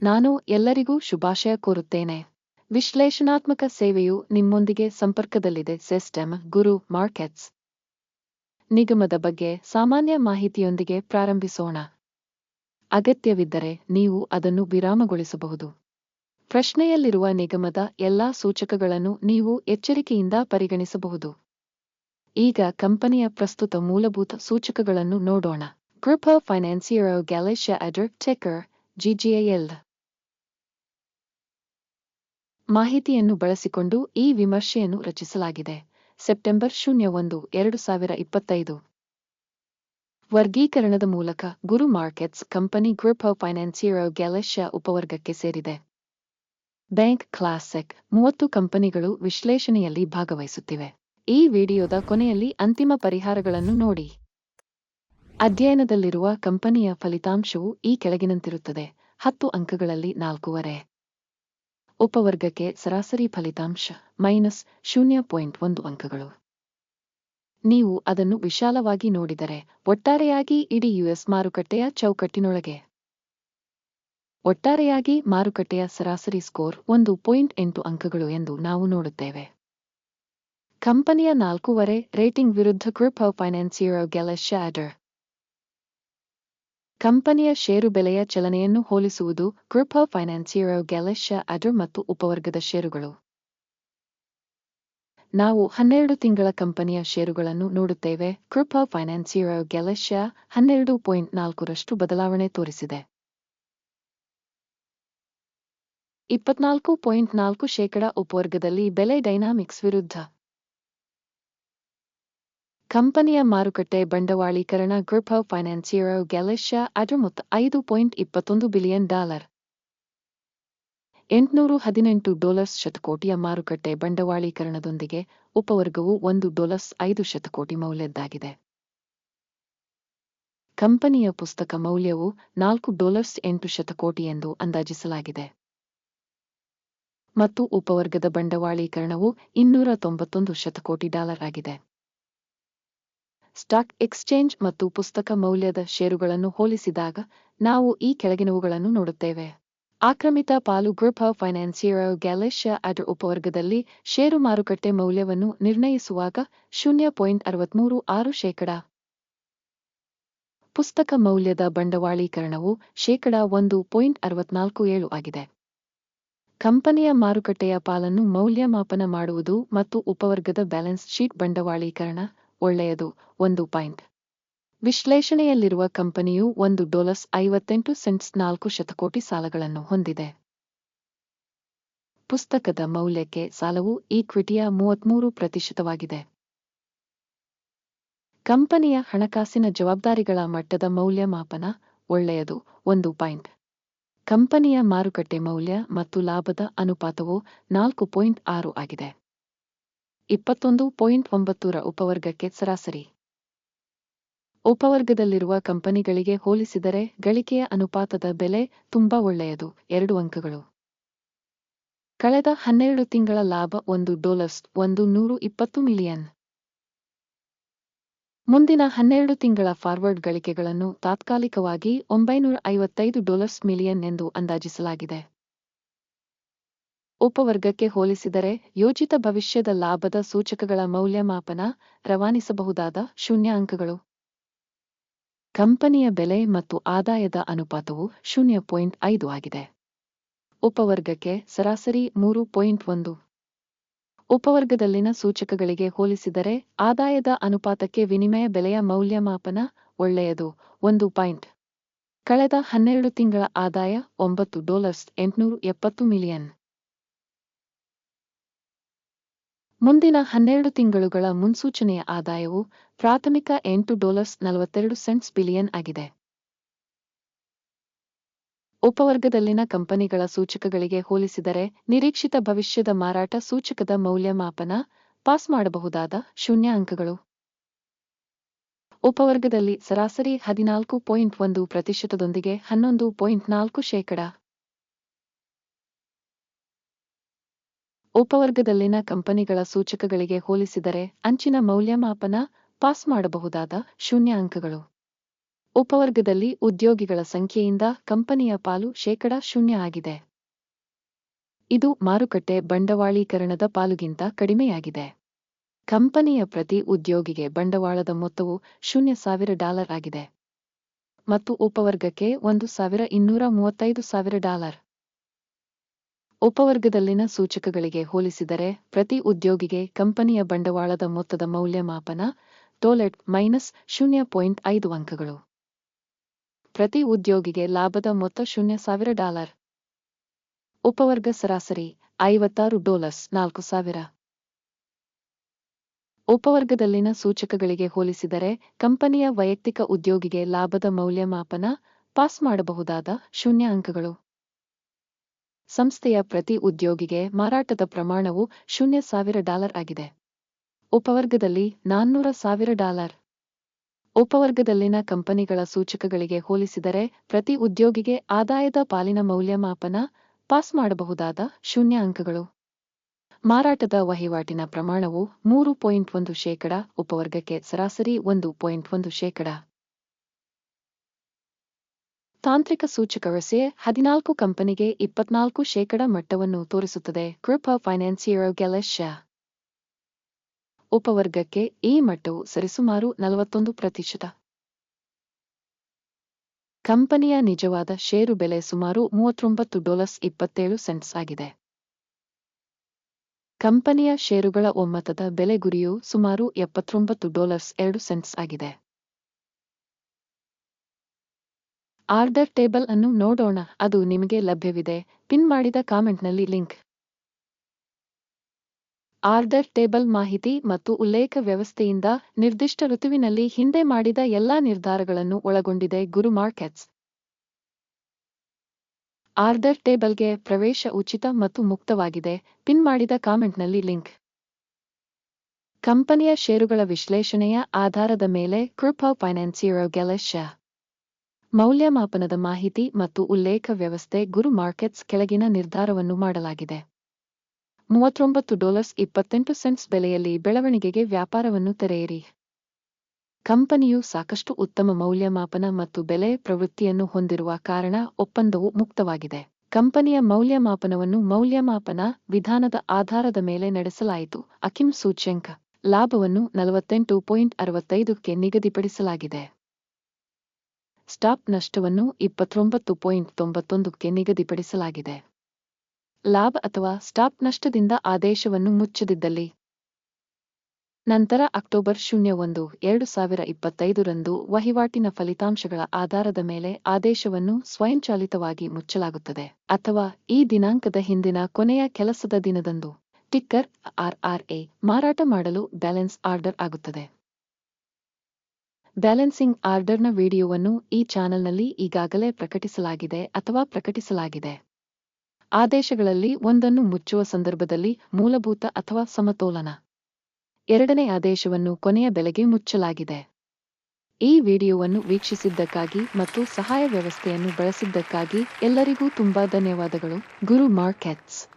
ನಾನು ಎಲ್ಲರಿಗೂ ಶುಭಾಶಯ ಕೋರುತ್ತೇನೆ. ವಿಶ್ಲೇಷಣಾತ್ಮಕ ಸೇವೆಯು ನಿಮ್ಮೊಂದಿಗೆ ಸಂಪರ್ಕದಲ್ಲಿದೆ. ಸಿಸ್ಟಮ್ ಗುರು ಮಾರ್ಕೆಟ್ಸ್ ನಿಗಮದ ಬಗ್ಗೆ ಸಾಮಾನ್ಯ ಮಾಹಿತಿಯೊಂದಿಗೆ ಪ್ರಾರಂಭಿಸೋಣ. ಅಗತ್ಯವಿದ್ದರೆ ನೀವು ಅದನ್ನು ವಿರಾಮಗೊಳಿಸಬಹುದು. ಪ್ರಶ್ನೆಯಲ್ಲಿರುವ ನಿಗಮದ ಎಲ್ಲಾ ಸೂಚಕಗಳನ್ನು ನೀವು ಎಚ್ಚರಿಕೆಯಿಂದ ಪರಿಗಣಿಸಬಹುದು. ಈಗ ಕಂಪನಿಯ ಪ್ರಸ್ತುತ ಮೂಲಭೂತ ಸೂಚಕಗಳನ್ನು ನೋಡೋಣ. ಗ್ರೂಪೋ ಫೈನಾನ್ಸಿಯರೋ ಗ್ಯಾಲೇಷಿಯಾ ಅಡರ್ ಟೆಕರ್ GGAL. ಮಾಹಿತಿಯನ್ನು ಬಳಸಿಕೊಂಡು ಈ ವಿಮರ್ಶೆಯನ್ನು ರಚಿಸಲಾಗಿದೆ. ಸೆಪ್ಟೆಂಬರ್ 01, 2025. ವರ್ಗೀಕರಣದ ಮೂಲಕ ಗುರು ಮಾರ್ಕೆಟ್ಸ್ ಕಂಪನಿ ಗ್ರೂಪೋ ಫೈನಾನ್ಸಿಯರೋ ಗ್ಯಾಲೇಷಿಯಾ ಉಪವರ್ಗಕ್ಕೆ ಸೇರಿದೆ. ಬ್ಯಾಂಕ್ ಕ್ಲಾಸಿಕ್ 30 ಕಂಪನಿಗಳು ವಿಶ್ಲೇಷಣೆಯಲ್ಲಿ ಭಾಗವಹಿಸುತ್ತಿವೆ. ಈ ವಿಡಿಯೋದ ಕೊನೆಯಲ್ಲಿ ಅಂತಿಮ ಪರಿಹಾರಗಳನ್ನು ನೋಡಿ. ಅಧ್ಯಯನದಲ್ಲಿರುವ ಕಂಪನಿಯ ಫಲಿತಾಂಶವು ಈ ಕೆಳಗಿನಂತಿರುತ್ತದೆ. 10 ಅಂಕಗಳಲ್ಲಿ 4.5. ಉಪವರ್ಗಕ್ಕೆ ಸರಾಸರಿ ಫಲಿತಾಂಶ -0.1 ಅಂಕಗಳು. ನೀವು ಅದನ್ನು ವಿಶಾಲವಾಗಿ ನೋಡಿದರೆ, ಒಟ್ಟಾರೆಯಾಗಿ ಇಡೀ ಯುಎಸ್ ಮಾರುಕಟ್ಟೆಯ ಚೌಕಟ್ಟಿನೊಳಗೆ ಒಟ್ಟಾರೆಯಾಗಿ ಮಾರುಕಟ್ಟೆಯ ಸರಾಸರಿ ಸ್ಕೋರ್ 1.8 ಅಂಕಗಳು ಎಂದು ನಾವು ನೋಡುತ್ತೇವೆ. ಕಂಪನಿಯ 4.5 ರೇಟಿಂಗ್ ವಿರುದ್ಧ ಗ್ರೂಪೋ ಫೈನಾನ್ಸಿಯರೋ ಗ್ಯಾಲೇಷಿಯಾ ಅಡರ್. ಕಂಪನಿಯ ಷೇರು ಬೆಲೆಯ ಚಲನೆಯನ್ನು ಹೋಲಿಸುವುದು ಗ್ರೂಪೋ ಫೈನಾನ್ಸಿಯರೋ ಗ್ಯಾಲೇಷಿಯಾ ಅಡರ್ ಮತ್ತು ಉಪವರ್ಗದ ಷೇರುಗಳು. ನಾವು 12 ತಿಂಗಳ ಕಂಪನಿಯ ಷೇರುಗಳನ್ನು ನೋಡುತ್ತೇವೆ. ಗ್ರೂಪೋ ಫೈನಾನ್ಸಿಯರೋ ಗ್ಯಾಲೇಷಿಯಾ 12.4% ಬದಲಾವಣೆ ತೋರಿಸಿದೆ. 24.4% ಉಪವರ್ಗದಲ್ಲಿ ಬೆಲೆ ಡೈನಾಮಿಕ್ಸ್ ವಿರುದ್ಧ. ಕಂಪನಿಯ ಮಾರುಕಟ್ಟೆ ಬಂಡವಾಳೀಕರಣ ಗ್ರೂಪೋ ಫೈನಾನ್ಸಿಯರೋ ಗ್ಯಾಲೇಷಿಯಾ ಅಡರ್ ಮೊತ್ತ $5.21 ಬಿಲಿಯನ್. $818 ಶತಕೋಟಿಯ ಮಾರುಕಟ್ಟೆ ಬಂಡವಾಳೀಕರಣದೊಂದಿಗೆ ಉಪವರ್ಗವು $1.5 ಶತಕೋಟಿ ಮೌಲ್ಯದ್ದಾಗಿದೆ. ಕಂಪನಿಯ ಪುಸ್ತಕ ಮೌಲ್ಯವು $4.8 ಶತಕೋಟಿ ಎಂದು ಅಂದಾಜಿಸಲಾಗಿದೆ. ಮತ್ತು ಉಪವರ್ಗದ ಬಂಡವಾಳೀಕರಣವು $291 ಶತಕೋಟಿ ಆಗಿದೆ. ಸ್ಟಾಕ್ ಎಕ್ಸ್ಚೇಂಜ್ ಮತ್ತು ಪುಸ್ತಕ ಮೌಲ್ಯದ ಷೇರುಗಳನ್ನು ಹೋಲಿಸಿದಾಗ ನಾವು ಈ ಕೆಳಗಿನವುಗಳನ್ನು ನೋಡುತ್ತೇವೆ. ಆಕ್ರಮಿತ ಪಾಲು ಗ್ರೂಪೋ ಫೈನಾನ್ಸಿಯರೋ ಗ್ಯಾಲೇಷಿಯಾ ಅಡರ್ ಉಪವರ್ಗದಲ್ಲಿ ಷೇರು ಮಾರುಕಟ್ಟೆ ಮೌಲ್ಯವನ್ನು ನಿರ್ಣಯಿಸುವಾಗ 0.636%. ಪುಸ್ತಕ ಮೌಲ್ಯದ ಬಂಡವಾಳೀಕರಣವು 1.647% ಆಗಿದೆ. ಕಂಪನಿಯ ಮಾರುಕಟ್ಟೆಯ ಪಾಲನ್ನು ಮೌಲ್ಯಮಾಪನ ಮಾಡುವುದು ಮತ್ತು ಉಪವರ್ಗದ ಬ್ಯಾಲೆನ್ಸ್ ಶೀಟ್ ಬಂಡವಾಳೀಕರಣ ಒಳ್ಳೆಯದು 1. ವಿಶ್ಲೇಷಣೆಯಲ್ಲಿರುವ ಕಂಪನಿಯು $1.58 4 ಶತಕೋಟಿ ಸಾಲಗಳನ್ನು ಹೊಂದಿದೆ. ಪುಸ್ತಕದ ಮೌಲ್ಯಕ್ಕೆ ಸಾಲವು ಈಕ್ವಿಟಿಯ 33%. ಕಂಪನಿಯ ಹಣಕಾಸಿನ ಜವಾಬ್ದಾರಿಗಳ ಮಟ್ಟದ ಮೌಲ್ಯಮಾಪನ ಒಳ್ಳೆಯದು 1. ಕಂಪನಿಯ ಮಾರುಕಟ್ಟೆ ಮೌಲ್ಯ ಮತ್ತು ಲಾಭದ ಅನುಪಾತವು 4.6 ಆಗಿದೆ. 21.9 ರ ಉಪವರ್ಗಕ್ಕೆ ಸರಾಸರಿ. ಉಪವರ್ಗದಲ್ಲಿರುವ ಕಂಪನಿಗಳಿಗೆ ಹೋಲಿಸಿದರೆ ಗಳಿಕೆಯ ಅನುಪಾತದ ಬೆಲೆ ತುಂಬಾ ಒಳ್ಳೆಯದು 2 ಅಂಕಗಳು. ಕಳೆದ 12 ತಿಂಗಳ ಲಾಭ $120 ಮಿಲಿಯನ್. ಮುಂದಿನ 12 ತಿಂಗಳ ಫಾರ್ವರ್ಡ್ ಗಳಿಕೆಗಳನ್ನು ತಾತ್ಕಾಲಿಕವಾಗಿ $955 ಮಿಲಿಯನ್ ಎಂದು ಅಂದಾಜಿಸಲಾಗಿದೆ. ಉಪವರ್ಗಕ್ಕೆ ಹೋಲಿಸಿದರೆ ಯೋಜಿತ ಭವಿಷ್ಯದ ಲಾಭದ ಸೂಚಕಗಳ ಮೌಲ್ಯಮಾಪನ ರವಾನಿಸಬಹುದಾದ 0 ಅಂಕಗಳು. ಕಂಪನಿಯ ಬೆಲೆ ಮತ್ತು ಆದಾಯದ ಅನುಪಾತವು 0.5 ಆಗಿದೆ. ಉಪವರ್ಗಕ್ಕೆ ಸರಾಸರಿ 3.1. ಉಪವರ್ಗದಲ್ಲಿನ ಸೂಚಕಗಳಿಗೆ ಹೋಲಿಸಿದರೆ ಆದಾಯದ ಅನುಪಾತಕ್ಕೆ ವಿನಿಮಯ ಬೆಲೆಯ ಮೌಲ್ಯಮಾಪನ ಒಳ್ಳೆಯದು 1. ಕಳೆದ 12 ತಿಂಗಳ ಆದಾಯ $9.870 ಮಿಲಿಯನ್. ಮುಂದಿನ 12 ತಿಂಗಳುಗಳ ಮುನ್ಸೂಚನೆಯ ಆದಾಯವು ಪ್ರಾಥಮಿಕ $8.42 ಬಿಲಿಯನ್ ಆಗಿದೆ. ಉಪವರ್ಗದಲ್ಲಿನ ಕಂಪನಿಗಳ ಸೂಚಕಗಳಿಗೆ ಹೋಲಿಸಿದರೆ ನಿರೀಕ್ಷಿತ ಭವಿಷ್ಯದ ಮಾರಾಟ ಸೂಚಕದ ಮೌಲ್ಯಮಾಪನ ಪಾಸ್ ಮಾಡಬಹುದಾದ 0 ಅಂಕಗಳು. ಉಪವರ್ಗದಲ್ಲಿ ಸರಾಸರಿ 14.1%ದೊಂದಿಗೆ 11.4%. ಉಪವರ್ಗದಲ್ಲಿನ ಕಂಪನಿಗಳ ಸೂಚಕಗಳಿಗೆ ಹೋಲಿಸಿದರೆ ಅಂಚಿನ ಮೌಲ್ಯಮಾಪನ ಪಾಸ್ ಮಾಡಬಹುದಾದ 0 ಅಂಕಗಳು. ಉಪವರ್ಗದಲ್ಲಿ ಉದ್ಯೋಗಿಗಳ ಸಂಖ್ಯೆಯಿಂದ ಕಂಪನಿಯ ಪಾಲು ಶೇಕಡಾ 0 ಆಗಿದೆ. ಇದು ಮಾರುಕಟ್ಟೆ ಬಂಡವಾಳೀಕರಣದ ಪಾಲುಗಿಂತ ಕಡಿಮೆಯಾಗಿದೆ. ಕಂಪನಿಯ ಪ್ರತಿ ಉದ್ಯೋಗಿಗೆ ಬಂಡವಾಳದ ಮೊತ್ತವು $0,000 ಆಗಿದೆ ಮತ್ತು ಉಪವರ್ಗಕ್ಕೆ $1,235,000. ಉಪವರ್ಗದಲ್ಲಿನ ಸೂಚಕಗಳಿಗೆ ಹೋಲಿಸಿದರೆ ಪ್ರತಿ ಉದ್ಯೋಗಿಗೆ ಕಂಪನಿಯ ಬಂಡವಾಳದ ಮೊತ್ತದ ಮೌಲ್ಯಮಾಪನ ಟೋಲೆಟ್ -0.5 ಅಂಕಗಳು. ಪ್ರತಿ ಉದ್ಯೋಗಿಗೆ ಲಾಭದ ಮೊತ್ತ $0,000. ಉಪವರ್ಗ ಸರಾಸರಿ $56 4,000. ಉಪವರ್ಗದಲ್ಲಿನ ಸೂಚಕಗಳಿಗೆ ಹೋಲಿಸಿದರೆ ಕಂಪನಿಯ ವೈಯಕ್ತಿಕ ಉದ್ಯೋಗಿಗೆ ಲಾಭದ ಮೌಲ್ಯಮಾಪನ ಪಾಸ್ ಮಾಡಬಹುದಾದ 0 ಅಂಕಗಳು. ಸಂಸ್ಥೆಯ ಪ್ರತಿ ಉದ್ಯೋಗಿಗೆ ಮಾರಾಟದ ಪ್ರಮಾಣವು $0,000 ಆಗಿದೆ. ಉಪವರ್ಗದಲ್ಲಿ $400,000. ಉಪವರ್ಗದಲ್ಲಿನ ಕಂಪನಿಗಳ ಸೂಚಕಗಳಿಗೆ ಹೋಲಿಸಿದರೆ ಪ್ರತಿ ಉದ್ಯೋಗಿಗೆ ಆದಾಯದ ಪಾಲಿನ ಮೌಲ್ಯಮಾಪನ ಪಾಸ್ ಮಾಡಬಹುದಾದ 0 ಅಂಕಗಳು. ಮಾರಾಟದ ವಹಿವಾಟಿನ ಪ್ರಮಾಣವು 3.1%, ಉಪವರ್ಗಕ್ಕೆ ಸರಾಸರಿ 1.1%. ತಾಂತ್ರಿಕ ಸೂಚಕ RSI 14 ಕಂಪನಿಗೆ 24% ಮಟ್ಟವನ್ನು ತೋರಿಸುತ್ತದೆ. ಗ್ರೂಪೊ ಫೈನಾನ್ಸಿಯರೋ ಗೆಲಿಶಿಯಾ ಉಪವರ್ಗಕ್ಕೆ ಈ ಮಟ್ಟವು ಸರಿಸುಮಾರು 41%. ಕಂಪನಿಯ ನಿಜವಾದ ಷೇರು ಬೆಲೆ ಸುಮಾರು $39.27 ಆಗಿದೆ. ಕಂಪನಿಯ ಷೇರುಗಳ ಒಮ್ಮತದ ಬೆಲೆ ಗುರಿಯು ಸುಮಾರು $79.02 ಆಗಿದೆ. ಆರ್ಡರ್ ಟೇಬಲ್ ಅನ್ನು ನೋಡೋಣ. ಅದು ನಿಮಗೆ ಲಭ್ಯವಿದೆ. ಪಿನ್ ಮಾಡಿದ ಕಾಮೆಂಟ್ನಲ್ಲಿ ಲಿಂಕ್. ಆರ್ಡರ್ ಟೇಬಲ್ ಮಾಹಿತಿ ಮತ್ತು ಉಲ್ಲೇಖ ವ್ಯವಸ್ಥೆಯಿಂದ ನಿರ್ದಿಷ್ಟ ಋತುವಿನಲ್ಲಿ ಹಿಂದೆ ಮಾಡಿದ ಎಲ್ಲಾ ನಿರ್ಧಾರಗಳನ್ನು ಒಳಗೊಂಡಿದೆ. ಗುರು ಮಾರ್ಕೆಟ್ಸ್ ಆರ್ಡರ್ ಟೇಬಲ್ಗೆ ಪ್ರವೇಶ ಉಚಿತ ಮತ್ತು ಮುಕ್ತವಾಗಿದೆ. ಪಿನ್ ಮಾಡಿದ ಕಾಮೆಂಟ್ನಲ್ಲಿ ಲಿಂಕ್. ಕಂಪನಿಯ ಷೇರುಗಳ ವಿಶ್ಲೇಷಣೆಯ ಆಧಾರದ ಮೇಲೆ ಗ್ರೂಪೊ ಫೈನಾನ್ಸಿಯರೋ ಗೆಲಿಶಿಯಾ ಮೌಲ್ಯಮಾಪನದ ಮಾಹಿತಿ ಮತ್ತು ಉಲ್ಲೇಖ ವ್ಯವಸ್ಥೆ. ಗುರು ಮಾರ್ಕೆಟ್ಸ್ ಕೆಳಗಿನ ನಿರ್ಧಾರವನ್ನು ಮಾಡಲಾಗಿದೆ. $39.28 ಬೆಲೆಯಲ್ಲಿ ಬೆಳವಣಿಗೆಗೆ ವ್ಯಾಪಾರವನ್ನು ತೆರೆಯಿರಿ. ಕಂಪನಿಯು ಸಾಕಷ್ಟು ಉತ್ತಮ ಮೌಲ್ಯಮಾಪನ ಮತ್ತು ಬೆಲೆ ಪ್ರವೃತ್ತಿಯನ್ನು ಹೊಂದಿರುವ ಕಾರಣ ಒಪ್ಪಂದವು ಮುಕ್ತವಾಗಿದೆ. ಕಂಪನಿಯ ಮೌಲ್ಯಮಾಪನವನ್ನು ಮೌಲ್ಯಮಾಪನ ವಿಧಾನದ ಆಧಾರದ ಮೇಲೆ ನಡೆಸಲಾಯಿತು. ಅಕಿಮ್ ಸೂಚ್ಯಂಕ ಲಾಭವನ್ನು 48.65ಕ್ಕೆ ನಿಗದಿಪಡಿಸಲಾಗಿದೆ. ಸ್ಟಾಪ್ ನಷ್ಟವನ್ನು 29.91ಕ್ಕೆ ನಿಗದಿಪಡಿಸಲಾಗಿದೆ. ಲಾಭ ಅಥವಾ ಸ್ಟಾಪ್ ನಷ್ಟದಿಂದ ಆದೇಶವನ್ನು ಮುಚ್ಚದಿದ್ದಲ್ಲಿ ನಂತರ ಅಕ್ಟೋಬರ್ 01, 2025 ರಂದು ವಹಿವಾಟಿನ ಫಲಿತಾಂಶಗಳ ಆಧಾರದ ಮೇಲೆ ಆದೇಶವನ್ನು ಸ್ವಯಂಚಾಲಿತವಾಗಿ ಮುಚ್ಚಲಾಗುತ್ತದೆ ಅಥವಾ ಈ ದಿನಾಂಕದ ಹಿಂದಿನ ಕೊನೆಯ ಕೆಲಸದ ದಿನದಂದು ಟಿಕ್ಕರ್ RRA ಮಾರಾಟ ಮಾಡಲು ಬ್ಯಾಲೆನ್ಸ್ ಆರ್ಡರ್ ಆಗುತ್ತದೆ. ಬ್ಯಾಲೆನ್ಸಿಂಗ್ ಆರ್ಡರ್ನ ವಿಡಿಯೋವನ್ನು ಈ ಚಾನೆಲ್ನಲ್ಲಿ ಈಗಾಗಲೇ ಪ್ರಕಟಿಸಲಾಗಿದೆ ಅಥವಾ ಪ್ರಕಟಿಸಲಾಗಿದೆ. ಆದೇಶಗಳಲ್ಲಿ ಒಂದನ್ನು ಮುಚ್ಚುವ ಸಂದರ್ಭದಲ್ಲಿ ಮೂಲಭೂತ ಅಥವಾ ಸಮತೋಲನ. ಎರಡನೇ ಆದೇಶವನ್ನು ಕೊನೆಯ ಬೆಲೆಗೆ ಮುಚ್ಚಲಾಗಿದೆ. ಈ ವಿಡಿಯೋವನ್ನು ವೀಕ್ಷಿಸಿದ್ದಕ್ಕಾಗಿ ಮತ್ತು ಸಹಾಯ ವ್ಯವಸ್ಥೆಯನ್ನು ಬಳಸಿದ್ದಕ್ಕಾಗಿ ಎಲ್ಲರಿಗೂ ತುಂಬಾ ಧನ್ಯವಾದಗಳು. ಗುರು ಮಾರ್ಕೆಟ್ಸ್